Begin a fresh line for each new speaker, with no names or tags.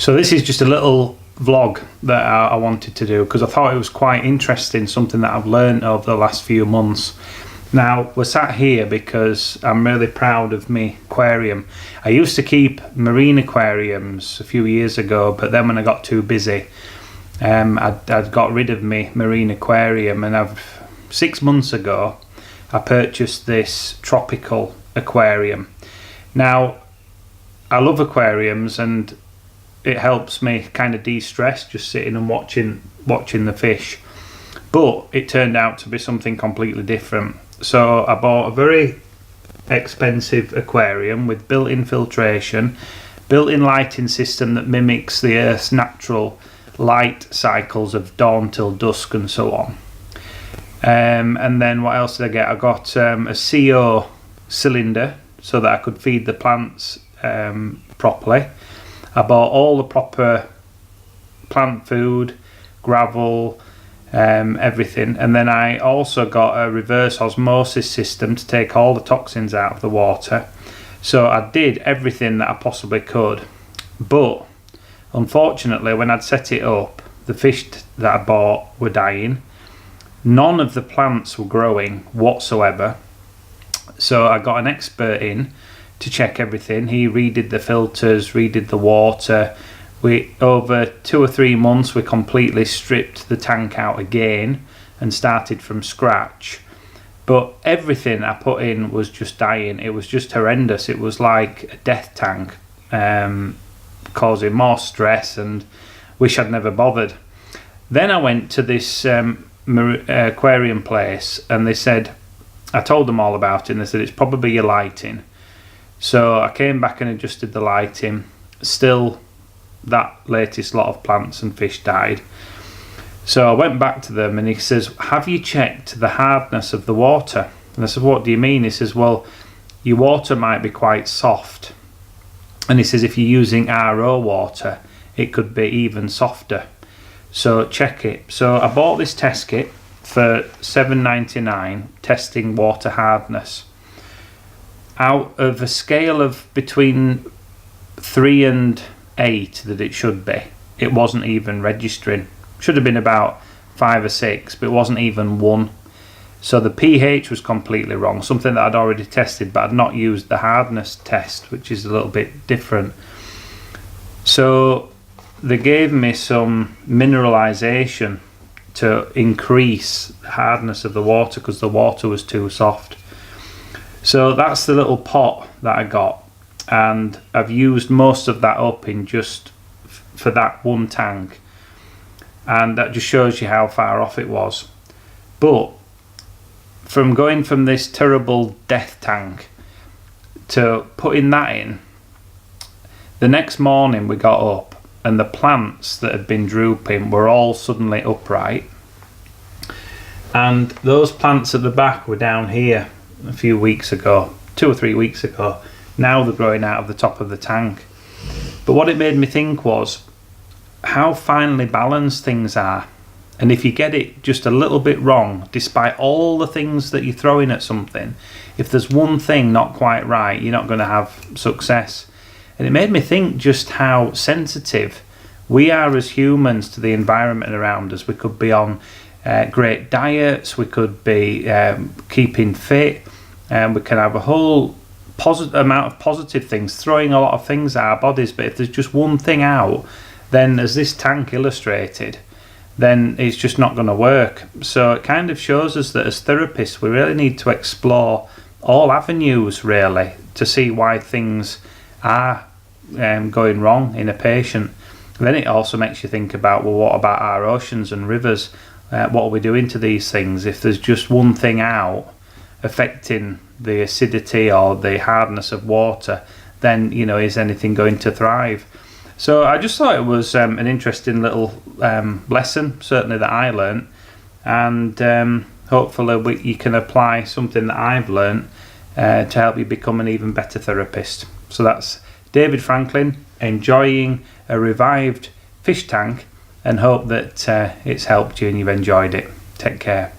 So this is just a little vlog that I wanted to do because I thought it was quite interesting, something that I've learned over the last few months. Now we're sat here because I'm really proud of my aquarium. I used to keep marine aquariums a few years ago, but then when I got too busy, I'd got rid of my marine aquarium, and 6 months ago I purchased this tropical aquarium. Now I love aquariums and it helps me kind of de-stress just sitting and watching the fish, but it turned out to be something completely different. So I bought a very expensive aquarium with built-in filtration, built-in lighting system that mimics the Earth's natural light cycles of dawn till dusk and so on. And then what else did I get? I got a CO cylinder so that I could feed the plants properly. I bought all the proper plant food, gravel, everything, and then I also got a reverse osmosis system to take all the toxins out of the water. So I did everything that I possibly could, but unfortunately when I'd set it up, the fish that I bought were dying. None of the plants were growing whatsoever. So I got an expert in to check everything. He redid the filters, redid the water. Over 2 or 3 months we completely stripped the tank out again and started from scratch. But everything I put in was just dying. It was just horrendous. It was like a death tank, causing more stress, and wish I'd never bothered. Then I went to this aquarium place, and they said, I told them all about it, and they said it's probably your lighting. So I came back and adjusted the lighting. Still, that latest lot of plants and fish died. So I went back to them and he says, have you checked the hardness of the water? And I said, what do you mean? He says, well, your water might be quite soft. And he says, if you're using RO water, it could be even softer. So check it. So I bought this test kit for $7.99, testing water hardness. Out of a scale of between 3 and 8 that it should be, it wasn't even registering. Should have been about 5 or 6, but it wasn't even 1. So the pH was completely wrong, something that I'd already tested, but I'd not used the hardness test, which is a little bit different. So they gave me some mineralization to increase the hardness of the water because the water was too soft. So that's the little pot that I got, and I've used most of that up in just for that one tank, and that just shows you how far off it was. But from going from this terrible death tank to putting that in, the next morning we got up and the plants that had been drooping were all suddenly upright, and those plants at the back were down here a few weeks ago, 2 or 3 weeks ago. Now they're growing out of the top of the tank. But what it made me think was how finely balanced things are, and if you get it just a little bit wrong, despite all the things that you're throwing at something, if there's one thing not quite right, you're not going to have success. And it made me think just how sensitive we are as humans to the environment around us. We could be on great diets, we could be keeping fit, and we can have a whole amount of positive things, throwing a lot of things at our bodies, but if there's just one thing out, then as this tank illustrated, then it's just not going to work. So it kind of shows us that as therapists we really need to explore all avenues really to see why things are going wrong in a patient. And then it also makes you think about, well, what about our oceans and rivers? What are we doing to these things? If there's just one thing out affecting the acidity or the hardness of water, then, you know, is anything going to thrive? So I just thought it was an interesting little lesson, certainly that I learned, and hopefully you can apply something that I've learned to help you become an even better therapist. So that's David Franklin, enjoying a revived fish tank, and hope that it's helped you and you've enjoyed it. Take care.